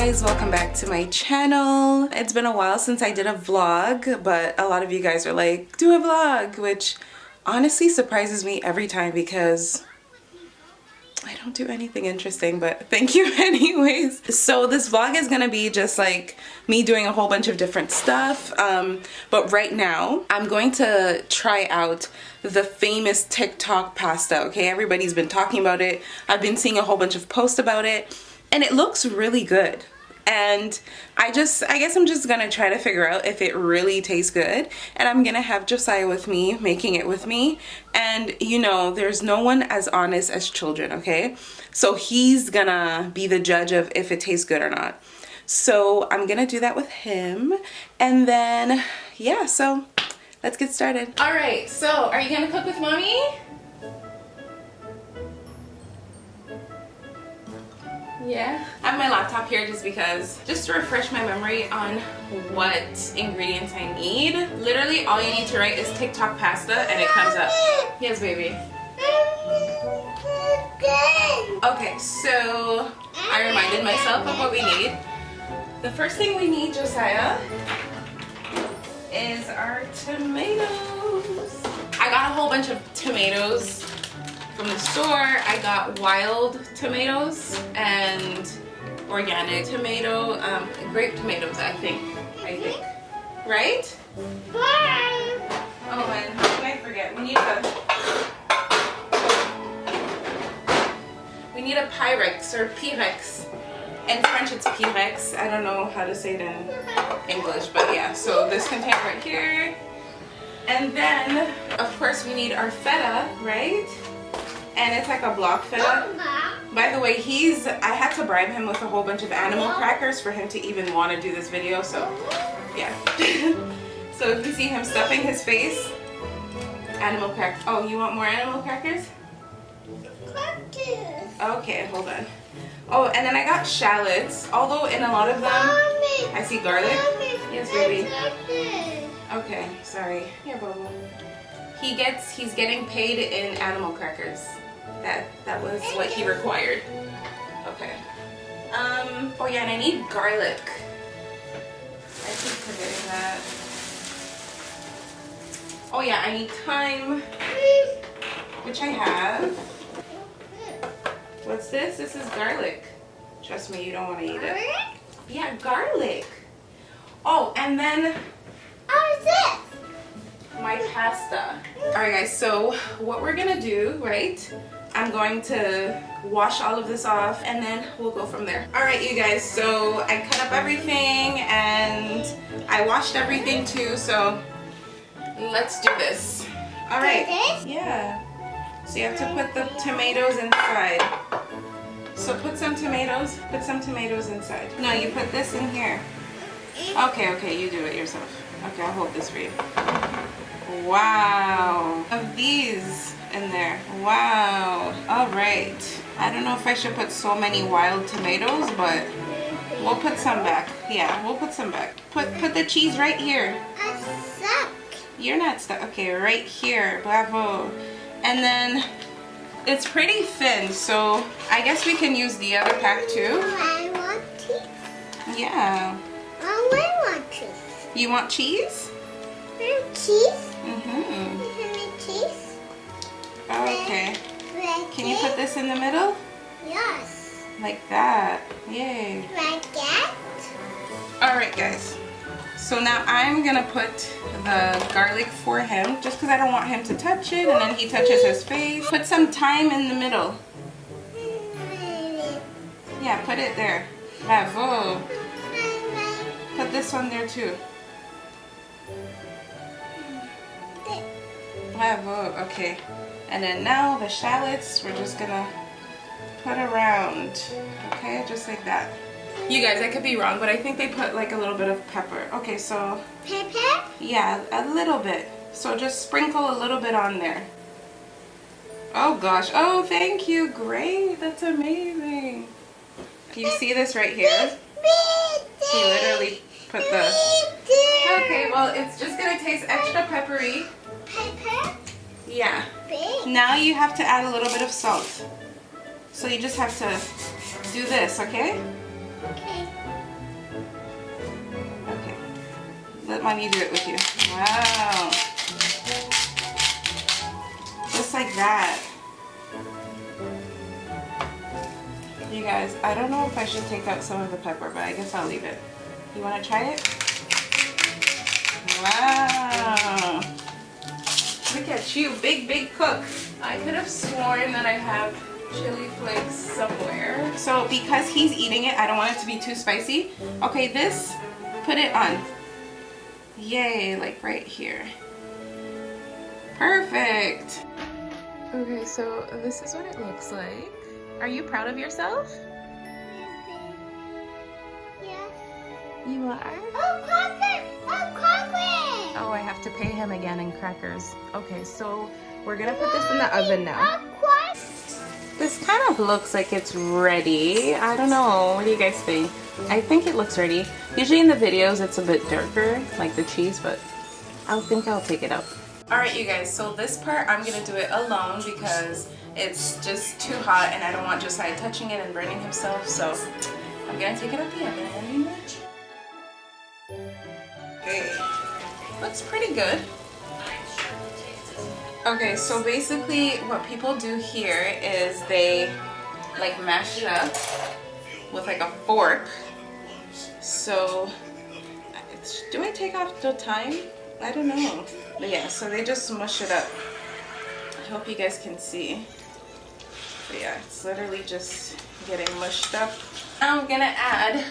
guys, welcome back to my channel. It's been a while since I did a vlog, but a lot of you guys are like, do a vlog, which honestly surprises me every time because I don't do anything interesting, but thank you anyways. So this vlog is gonna be just like me doing a whole bunch of different stuff, but right now I'm going to try out the famous TikTok pasta. Okay, everybody's been talking about it. I've been seeing a whole bunch of posts about it and it looks really good. And I guess I'm just gonna try to figure out if it really tastes good, and I'm gonna have Josiah with me, making it with me. And you know, there's no one as honest as children, okay? So he's gonna be the judge of if it tastes good or not. So I'm gonna do that with him, and then yeah, so let's get started. All right, so are you gonna cook with mommy? Yeah. I have my laptop here just to refresh my memory on what ingredients I need. Literally all you need to write is TikTok pasta and it comes up. Yes, baby. Okay, so I reminded myself of what we need. The first thing we need, Josiah, is our tomatoes. I got a whole bunch of tomatoes from the store. I got wild tomatoes and organic tomato, grape tomatoes, I think, right? Oh, and how can I forget? We need a Pyrex or Pyrex. In French it's Pyrex. I don't know how to say it in English, but yeah. So this container right here, and then of course we need our feta, right? And it's like a block feta. By the way, I had to bribe him with a whole bunch of animal crackers for him to even want to do this video, so yeah. So if you see him stuffing his face, animal crackers. Oh, you want more animal crackers? Okay, hold on. Oh, and then I got shallots, although in a lot of them, I see garlic. Yes, baby. Okay, sorry. Here, Bobo. He's getting paid in animal crackers. That was what he required. Okay. Oh yeah, and I need garlic. I keep forgetting that. Oh yeah, I need thyme, which I have. What's this? This is garlic. Trust me, you don't want to eat it. Yeah, garlic. Oh, and then what's this? My pasta. Alright guys, so what we're gonna do, right? I'm going to wash all of this off and then we'll go from there. Alright you guys, so I cut up everything and I washed everything too, so let's do this. Alright. Yeah. So you have to put the tomatoes inside. So put some tomatoes inside. No, you put this in here. Okay, you do it yourself. Okay, I'll hold this for you. Wow, of these in there. Wow. All right, I don't know if I should put so many wild tomatoes, but we'll put some back. Yeah, we'll put some back. Put the cheese right here. I'm stuck. You're not stuck. Okay, right here. Bravo. And then it's pretty thin, so I guess we can use the other pack too. I want cheese. Yeah. I want cheese. You want cheese? Cheese? Cheese? Okay. Can you put this in the middle? Yes. Like that. Yay. Like that? Alright guys. So now I'm gonna put the garlic for him, just because I don't want him to touch it and then he touches his face. Put some thyme in the middle. Yeah, put it there. Bravo. Put this one there too. Bravo. Okay. And then now the shallots we're just gonna put around. Okay, just like that. You guys, I could be wrong, but I think they put like a little bit of pepper. Okay, so pepper? Yeah, a little bit. So just sprinkle a little bit on there. Oh gosh. Oh, thank you. Great. That's amazing. You see this right here? He literally put the... Okay, well, it's just gonna taste extra peppery. Pepper? Yeah. Now you have to add a little bit of salt. So you just have to do this, okay? Okay. Let mommy do it with you. Wow. Just like that. You guys, I don't know if I should take out some of the pepper, but I guess I'll leave it. You want to try it? Wow. Look at you, big cook. I could have sworn that I have chili flakes somewhere. So because he's eating it, I don't want it to be too spicy. Okay, this, put it on. Yay, like right here. Perfect. Okay, so this is what it looks like. Are you proud of yourself? Yes. You are? Oh, cracker! Oh, cracker! Oh, I have to pay him again in crackers. Okay, so we're gonna put this in the oven now. This kind of looks like it's ready. I don't know, what do you guys think? I think it looks ready. Usually in the videos it's a bit darker, like the cheese, but I'll take it out. All right, you guys, so this part I'm gonna do it alone because it's just too hot and I don't want Josiah touching it and burning himself, so I'm gonna take it out the oven. Okay, looks pretty good. Okay, so basically what people do here is they like mash it up with like a fork. So, do I take off the time? I don't know. But yeah, so they just mush it up. I hope you guys can see. But yeah, it's literally just getting mushed up. Now I'm gonna add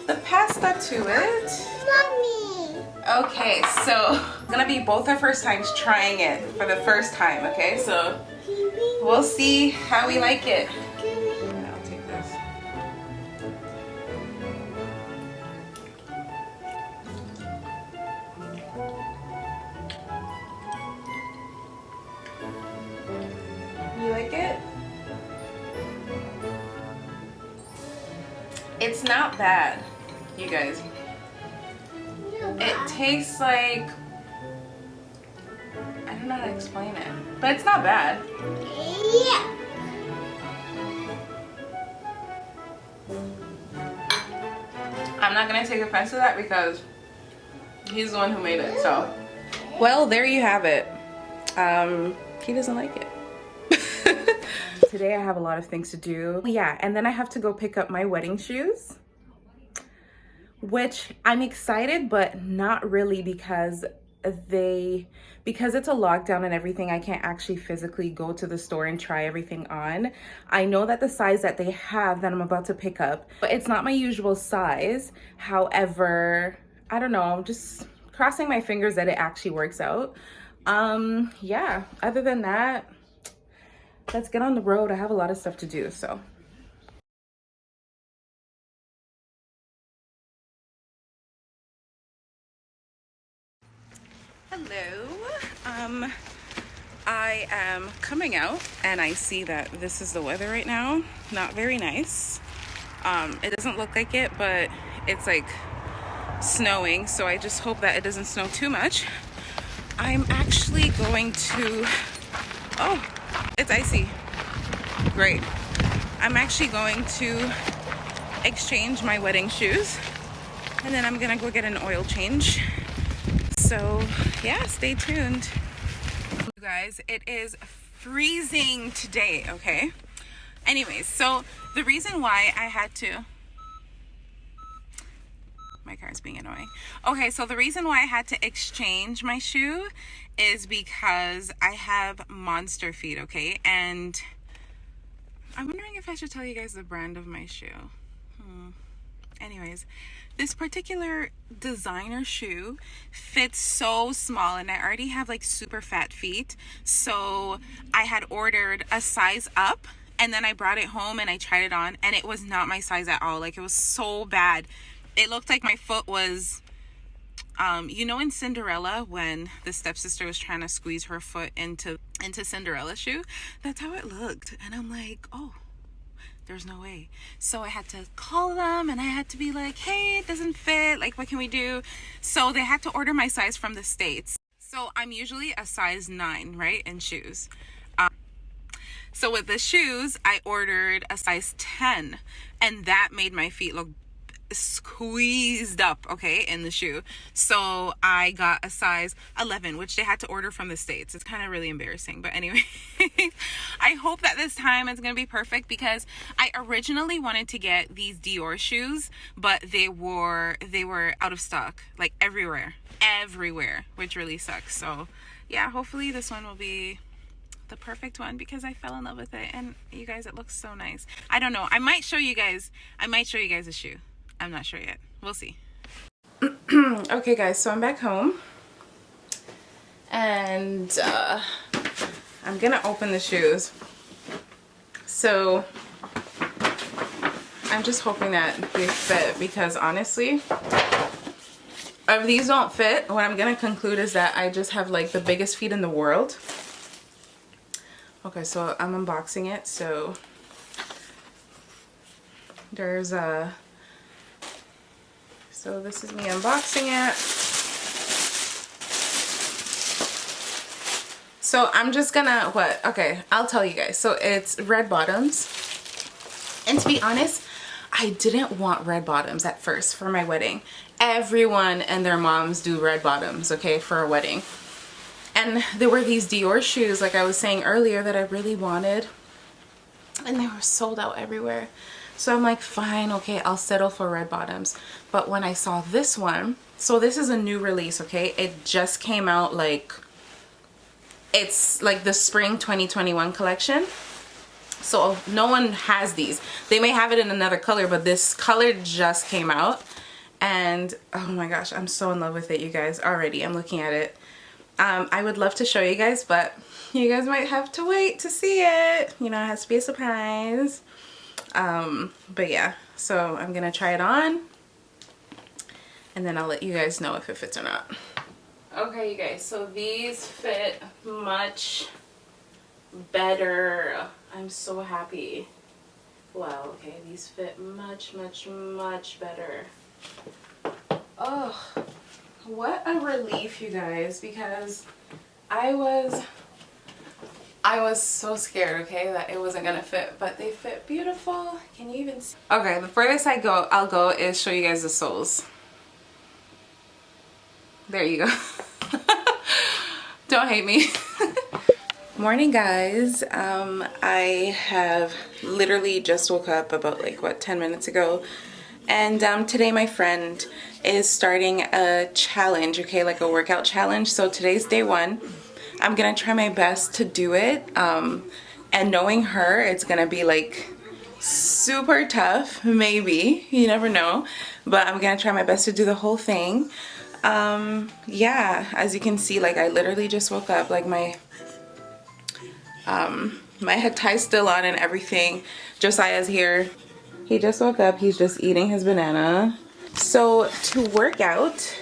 the pasta to it. Mommy! Okay, so it's gonna be both our first times trying it for the first time, okay? So we'll see how we like it. I'll take this. You like it? It's not bad, you guys. It tastes like, I don't know how to explain it, but it's not bad. Yeah. I'm not gonna take offense to that because he's the one who made it, so. Well, there you have it. He doesn't like it. Today I have a lot of things to do. Yeah, and then I have to go pick up my wedding shoes, which I'm excited, but not really because it's a lockdown and everything, I can't actually physically go to the store and try everything on. I know that the size that they have that I'm about to pick up, but it's not my usual size. However, I don't know, I'm just crossing my fingers that it actually works out. Yeah, other than that, let's get on the road. I have a lot of stuff to do, so. Hello. I am coming out and I see that this is the weather right now. Not very nice. It doesn't look like it, but it's like snowing, so I just hope that it doesn't snow too much. I'm actually going to, oh, it's icy. Great. I'm actually going to exchange my wedding shoes and then I'm gonna go get an oil change. So yeah, stay tuned. You guys, it is freezing today, okay? Anyways, so the reason why I had to, my car's being annoying. Okay, so the reason why I had to exchange my shoe is because I have monster feet, okay? And I'm wondering if I should tell you guys the brand of my shoe. Anyways, this particular designer shoe fits so small and I already have like super fat feet. So I had ordered a size up and then I brought it home and I tried it on and it was not my size at all. Like it was so bad. It looked like my foot was, you know, in Cinderella when the stepsister was trying to squeeze her foot into Cinderella's shoe. That's how it looked. And I'm like, oh, there's no way. So I had to call them and I had to be like, hey, it doesn't fit. Like, what can we do? So they had to order my size from the States. So I'm usually a size 9, right, in shoes. So with the shoes, I ordered a size 10 and that made my feet look squeezed up, okay, in the shoe. So I got a size 11, which they had to order from the States. It's kind of really embarrassing, but anyway, I hope that this time it's gonna be perfect, because I originally wanted to get these Dior shoes, but they were out of stock, like everywhere, which really sucks. So yeah, hopefully this one will be the perfect one, because I fell in love with it, and you guys, it looks so nice. I don't know, I might show you guys a shoe. I'm not sure yet. We'll see. Okay guys, so I'm back home, and I'm gonna open the shoes. So I'm just hoping that they fit, because honestly, if these don't fit, what I'm gonna conclude is that I just have like the biggest feet in the world. Okay, so I'm unboxing it. So there's a, so this is me unboxing it. So I'm just gonna, okay, I'll tell you guys. So it's red bottoms. And to be honest, I didn't want red bottoms at first for my wedding. Everyone and their moms do red bottoms, okay, for a wedding. And there were these Dior shoes, like I was saying earlier, that I really wanted. And they were sold out everywhere. So I'm like, fine, okay, I'll settle for red bottoms. But when I saw this one, so this is a new release, okay? It just came out, like, it's like the spring 2021 collection. So no one has these. They may have it in another color, but this color just came out. And oh my gosh, I'm so in love with it, you guys. Already, I'm looking at it. I would love to show you guys, but you guys might have to wait to see it. You know, it has to be a surprise. But yeah, so I'm gonna try it on, and then I'll let you guys know if it fits or not. Okay, you guys, so these fit much better. I'm so happy. Wow, okay, these fit much better. Oh, what a relief, you guys, because I was so scared, okay, that it wasn't gonna fit, but they fit beautiful. Can you even see? Okay, the furthest I'll go is show you guys the soles. There you go. Don't hate me. Morning, guys. I have literally just woke up about, like, what, 10 minutes ago. And today my friend is starting a challenge, okay, like a workout challenge. So today's day one. I'm gonna try my best to do it. And knowing her, it's gonna be like super tough, maybe. You never know. But I'm gonna try my best to do the whole thing. Yeah, as you can see, like, I literally just woke up, like my head tie's still on and everything. Josiah's here. He just woke up. He's just eating his banana. So to work out,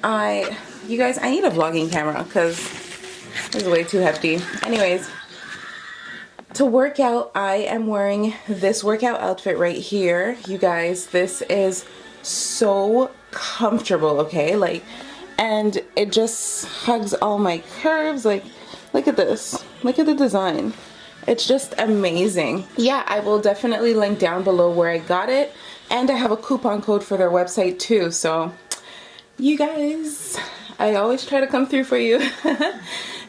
you guys, I need a vlogging camera because it's way too hefty. Anyways, to work out, I am wearing this workout outfit right here. You guys, this is so comfortable, okay? Like, and it just hugs all my curves. Like, look at this. Look at the design. It's just amazing. Yeah, I will definitely link down below where I got it. And I have a coupon code for their website too. So, you guys, I always try to come through for you.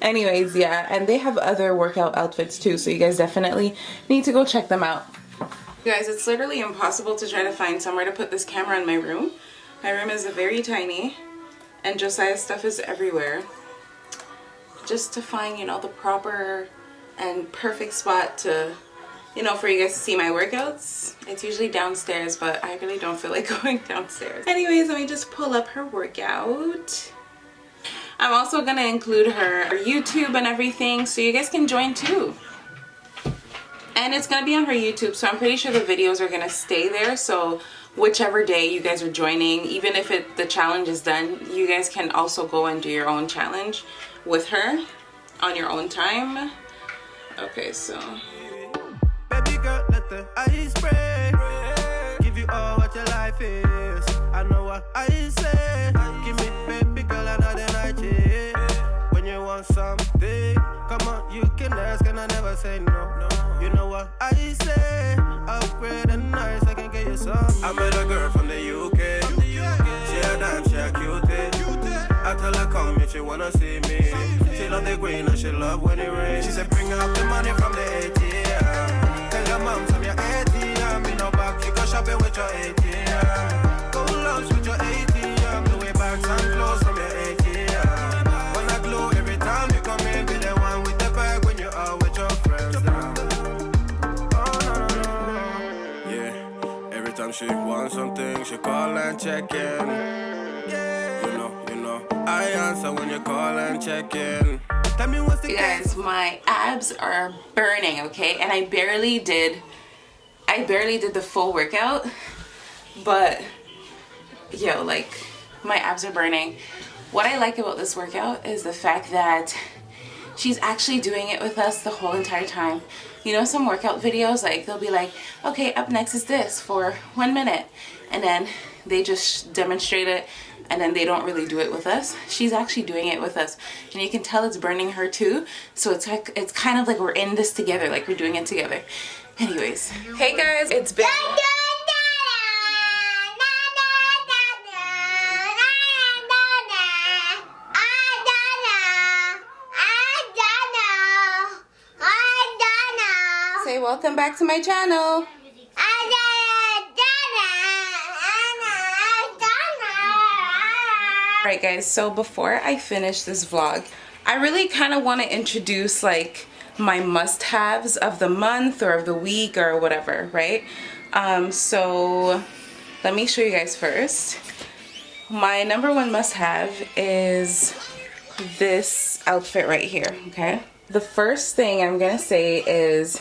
Anyways, yeah, and they have other workout outfits too. So you guys definitely need to go check them out. You guys, it's literally impossible to try to find somewhere to put this camera in my room. My room is very tiny. And Josiah's stuff is everywhere. Just to find, you know, the proper and perfect spot to, you know, for you guys to see my workouts. It's usually downstairs, but I really don't feel like going downstairs. Anyways, let me just pull up her workout. I'm also gonna include her YouTube and everything, so you guys can join too. And it's gonna be on her YouTube, so I'm pretty sure the videos are gonna stay there. So whichever day you guys are joining, even if the challenge is done, you guys can also go and do your own challenge with her on your own time. Okay, so baby girl, let the ice spray. Give you all what your life is. I know what I say. Give me, baby girl, another night, yeah. When you want something, come on, you can ask and I never say no. You know what I say. Upgrade and nice, I can get you I met a girl from the UK. She a dime, she a cutie. I tell her come if she wanna see me. She love the green and she love when it rains. She said bring up the money from the ATM. Tell your mom from your ATM. Me no back, you go shopping with your ATM. Go lunch with your ATM. The way bags and clothes from your ATM. When I glow every time you come in, be the one with the bag when you are with your friends now. Oh no no no. Yeah, every time she wants something, she call and check in. You know, I answer when you call and check in. Tell me what's the You guys, my abs are burning, okay? And I barely did the full workout, but yo, like, my abs are burning. What I like about this workout is the fact that she's actually doing it with us the whole entire time. You know, some workout videos, like, they'll be like, okay, up next is this for 1 minute, and then they just demonstrate it, and then they don't really do it with us. She's actually doing it with us, and you can tell it's burning her too. So it's like, it's kind of like we're in this together, like we're doing it together. Anyways, hey guys, it's been say welcome back to my channel. Alright guys, so before I finish this vlog, I really kind of want to introduce like my must-haves of the month or of the week or whatever, right? So let me show you guys first. My number one must-have is this outfit right here, okay? The first thing I'm gonna say is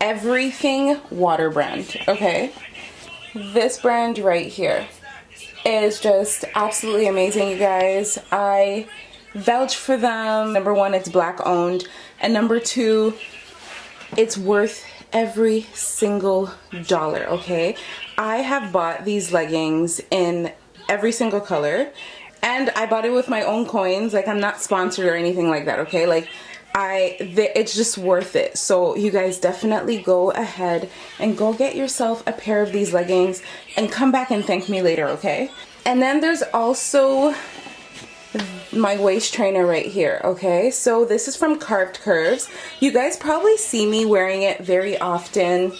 Everything Water brand, okay? This brand right here is just absolutely amazing, you guys. I vouch for them. Number one, it's black owned, and number two, it's worth every single dollar, okay? I have bought these leggings in every single color, and I bought it with my own coins. Like, I'm not sponsored or anything like that, okay? Like, it's just worth it. So you guys definitely go ahead and go get yourself a pair of these leggings and come back and thank me later, okay? And then there's also my waist trainer right here, okay? So this is from Carved Curves. You guys probably see me wearing it very often.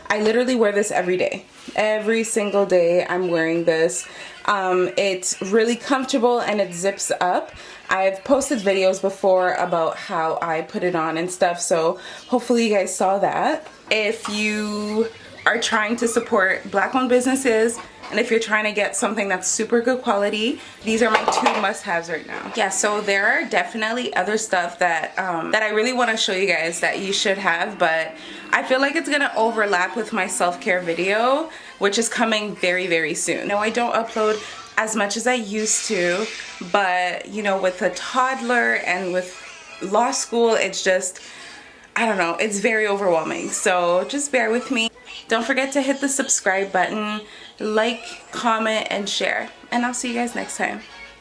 I literally wear this every day. Every single day I'm wearing this. It's really comfortable and it zips up. I've posted videos before about how I put it on and stuff, so hopefully you guys saw that. If you are trying to support black-owned businesses, and if you're trying to get something that's super good quality, these are my two must-haves right now. Yeah, so there are definitely other stuff that that I really want to show you guys that you should have, but I feel like it's gonna overlap with my self-care video, which is coming very, very soon. No, I don't upload as much as I used to, but you know, with a toddler and with law school, it's just, I don't know, it's very overwhelming. So just bear with me. Don't forget to hit the subscribe button, like, comment, and share. And I'll see you guys next time.